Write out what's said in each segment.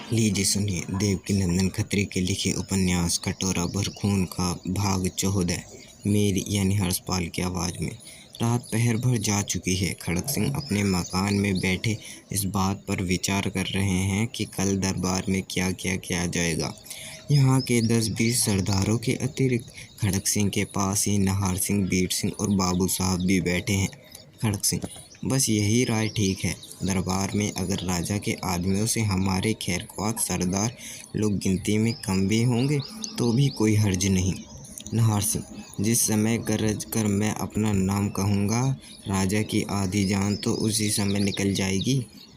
लीजिए सुनिए देवकीनंदन खत्री के लिखे उपन्यास कटोरा भर खून का भाग 14। मेरी यानी हर्षपाल की आवाज़ में। रात पहर भर जा चुकी है। खड़क सिंह अपने मकान में बैठे इस बात पर विचार कर रहे हैं कि कल दरबार में क्या क्या किया जाएगा। यहाँ के 10-20 सरदारों के अतिरिक्त खड़क सिंह के पास ही नाहर सिंह, बीर सिंह और बाबू साहब भी बैठे हैं। खड़क सिंह: बस यही राय ठीक है। दरबार में अगर राजा के आदमियों से हमारे खैरख्वाह सरदार लोग गिनती में कम भी होंगे तो भी कोई हर्ज नहीं। नाहर सिंह: जिस समय गरज कर मैं अपना नाम कहूँगा, राजा की आधी जान तो उसी समय निकल जाएगी।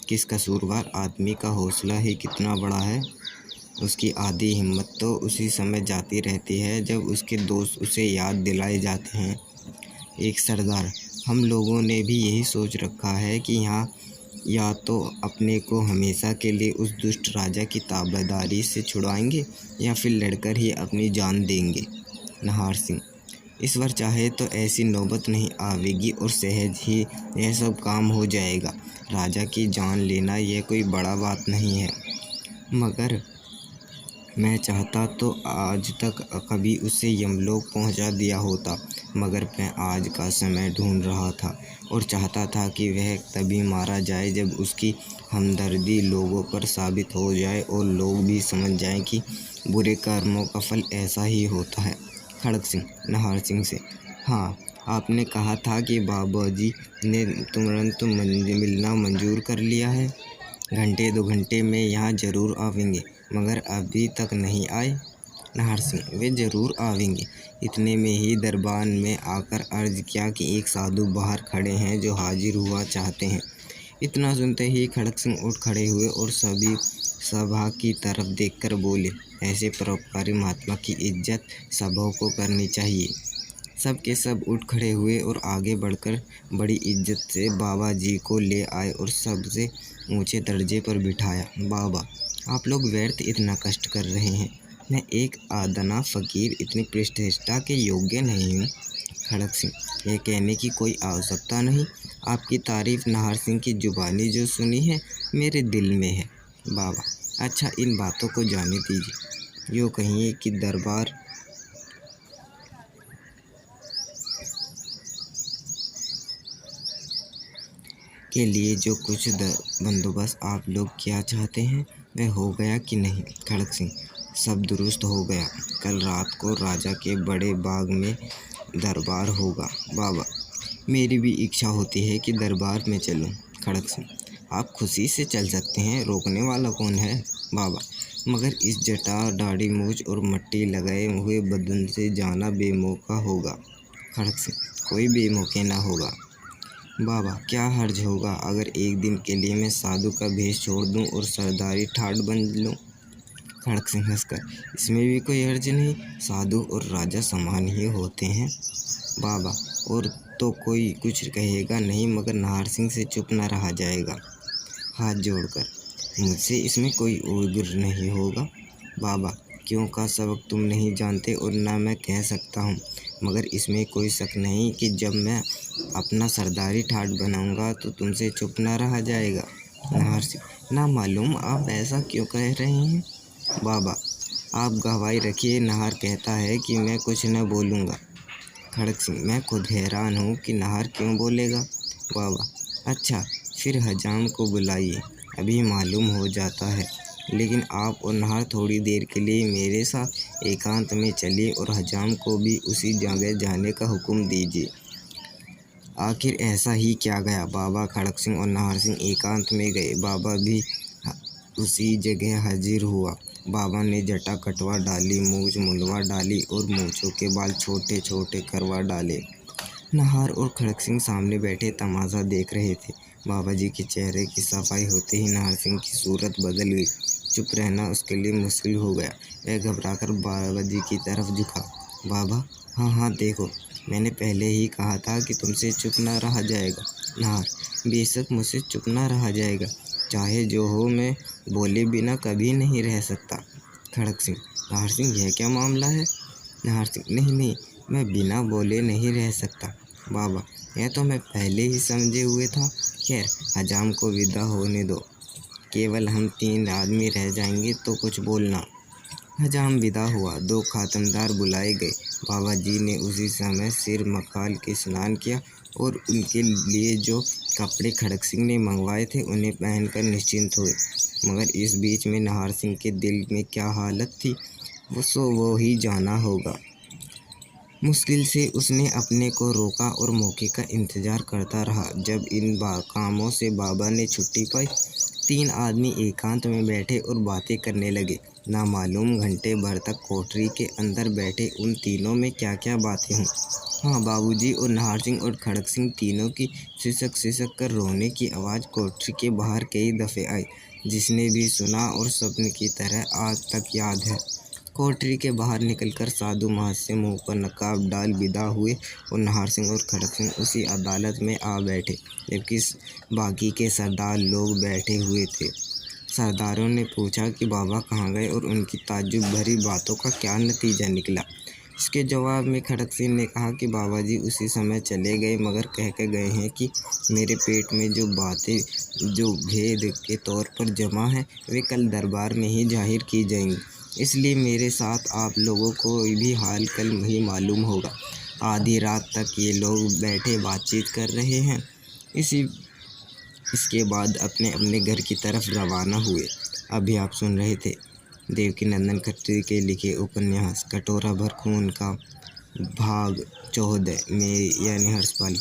किस कसूरवार आदमी का हौसला ही कितना बड़ा है, उसकी आधी हिम्मत तो उसी समय जाती रहती है जब उसके दोस्त उसे याद दिलाए जाते हैं। एक सरदार: हम लोगों ने भी यही सोच रखा है कि यहाँ या तो अपने को हमेशा के लिए उस दुष्ट राजा की ताबेदारी से छुड़वाएंगे या फिर लड़कर ही अपनी जान देंगे। नाहर सिंह: इस बार चाहे तो ऐसी नौबत नहीं आवेगी और सहज ही यह सब काम हो जाएगा। राजा की जान लेना यह कोई बड़ा बात नहीं है, मगर मैं चाहता तो आज तक कभी उसे यमलोक पहुंचा दिया होता, मगर मैं आज का समय ढूंढ रहा था और चाहता था कि वह तभी मारा जाए जब उसकी हमदर्दी लोगों पर साबित हो जाए और लोग भी समझ जाएं कि बुरे कर्मों का फल ऐसा ही होता है। खड़क सिंह नाहर सिंह से: हाँ, आपने कहा था कि बाबाजी ने तुरंत मिलना मंजूर कर लिया है। घंटे 2 घंटे में यहाँ ज़रूर आवेंगे, मगर अभी तक नहीं आए। नाहर सिंह: वे ज़रूर आवेंगे। इतने में ही दरबार में आकर अर्ज किया कि एक साधु बाहर खड़े हैं जो हाजिर हुआ चाहते हैं। इतना सुनते ही खड़क सिंह उठ खड़े हुए और सभी सभा की तरफ देखकर बोले, ऐसे परोपकारी महात्मा की इज्जत सबों को करनी चाहिए। सब के सब उठ खड़े हुए और आगे बढ़कर बड़ी इज्जत से बाबा जी को ले आए और सबसे ऊंचे दर्जे पर बिठाया। बाबा, आप लोग व्यर्थ इतना कष्ट कर रहे हैं। मैं एक आदना फ़कीर इतनी प्रतिष्ठा के योग्य नहीं हूँ। खड़क सिंह: यह कहने की कोई आवश्यकता नहीं। आपकी तारीफ़ नाहर सिंह की जुबानी जो सुनी है मेरे दिल में है। बाबा: अच्छा, इन बातों को जाने दीजिए। यूँ कहिए कि दरबार के लिए जो कुछ बंदोबस्त आप लोग क्या चाहते हैं वह हो गया कि नहीं? खड़क सिंह: सब दुरुस्त हो गया। कल रात को राजा के बड़े बाग में दरबार होगा। बाबा: मेरी भी इच्छा होती है कि दरबार में चलूं। खड़क सिंह: आप खुशी से चल सकते हैं, रोकने वाला कौन है? बाबा: मगर इस जटा, दाढ़ी, मूछ और मट्टी लगाए हुए बदन से जाना बेमौका होगा। खड़क सिंह: कोई बेमौके ना होगा। बाबा: क्या हर्ज होगा अगर एक दिन के लिए मैं साधु का भेष छोड़ दूं और सरदारी ठाठ बन लूं? खड़क सिंह हंसकर: इसमें भी कोई हर्ज नहीं। साधु और राजा समान ही होते हैं। बाबा: और तो कोई कुछ कहेगा नहीं, मगर नाहर सिंह से चुप न रहा जाएगा। हाथ जोड़कर: मुझसे इसमें कोई उग्र नहीं होगा। बाबा: क्यों का सबक तुम नहीं जानते और ना मैं कह सकता हूँ, मगर इसमें कोई शक नहीं कि जब मैं अपना सरदारी ठाठ बनाऊंगा तो तुमसे चुप ना रहा जाएगा। नाहर सिंह: ना मालूम आप ऐसा क्यों कह रहे हैं। बाबा: आप गवाही रखिए, नाहर कहता है कि मैं कुछ न बोलूँगा। खड़क सिंह: मैं खुद हैरान हूँ कि नाहर क्यों बोलेगा। बाबा: अच्छा, फिर हजाम को बुलाइए, अभी मालूम हो जाता है। लेकिन आप और नाहर थोड़ी देर के लिए मेरे साथ एकांत में चलिए और हजाम को भी उसी जगह जाने का हुक्म दीजिए। आखिर ऐसा ही क्या गया। बाबा खड़क सिंह और नाहर सिंह एकांत में गए। बाबा भी उसी जगह हाजिर हुआ। बाबा ने जटा कटवा डाली, मूछ मुंडवा डाली और मूछों के बाल छोटे छोटे करवा डाले। नाहर और खड़क सिंह सामने बैठे तमाशा देख रहे थे। बाबा जी के चेहरे की सफाई होते ही नाहर सिंह की सूरत बदल गई। चुप रहना उसके लिए मुश्किल हो गया। वह घबराकर बाबा जी की तरफ झुका। बाबा, हाँ हाँ, देखो, मैंने पहले ही कहा था कि तुमसे चुप ना रहा जाएगा। नाहर: बेशक मुझसे चुप ना रहा जाएगा, चाहे जो हो, मैं बोले बिना कभी नहीं रह सकता। खड़क सिंह: नाहर सिंह, यह क्या मामला है? नाहर सिंह: नहीं नहीं, मैं बिना बोले नहीं रह सकता। बाबा: यह तो मैं पहले ही समझे हुए था। खैर, हजाम को विदा होने दो। केवल हम 3 आदमी रह जाएंगे तो कुछ बोलना। हजाम विदा हुआ। 2 खातमदार बुलाए गए। बाबा जी ने उसी समय सिर मखाल के स्नान किया और उनके लिए जो कपड़े खड़क सिंह ने मंगवाए थे उन्हें पहनकर निश्चिंत हुए। मगर इस बीच में नाहर सिंह के दिल में क्या हालत थी वो ही जाना होगा। मुश्किल से उसने अपने को रोका और मौके का इंतजार करता रहा। जब इन कामों से बाबा ने छुट्टी पाई, 3 आदमी एकांत में बैठे और बातें करने लगे। ना मालूम घंटे भर तक कोठरी के अंदर बैठे उन तीनों में क्या क्या बातें हों। हाँ, बाबूजी और नाहर सिंह और खड़क सिंह तीनों की सिसक कर रोने की आवाज़ कोठरी के बाहर कई दफ़े आई। जिसने भी सुना और स्वप्न की तरह आज तक याद है। कोठरी के बाहर निकलकर साधु महाशय मुंह पर नकाब डाल विदा हुए और नाहर सिंह और खड़क सिंह उसी अदालत में आ बैठे जबकि बाकी के सरदार लोग बैठे हुए थे। सरदारों ने पूछा कि बाबा कहाँ गए और उनकी ताज्जुब भरी बातों का क्या नतीजा निकला। इसके जवाब में खड़क सिंह ने कहा कि बाबा जी उसी समय चले गए, मगर कह के गए हैं कि मेरे पेट में जो बातें जो भेद के तौर पर जमा हैं वे कल दरबार में ही जाहिर की जाएंगी। इसलिए मेरे साथ आप लोगों को भी हाल कल ही मालूम होगा। आधी रात तक ये लोग बैठे बातचीत कर रहे हैं। इसके बाद अपने अपने घर की तरफ रवाना हुए। अभी आप सुन रहे थे देवकीनंदन खत्री के लिखे उपन्यास कटोरा भर खून का भाग 14 में यानी हर्षपाल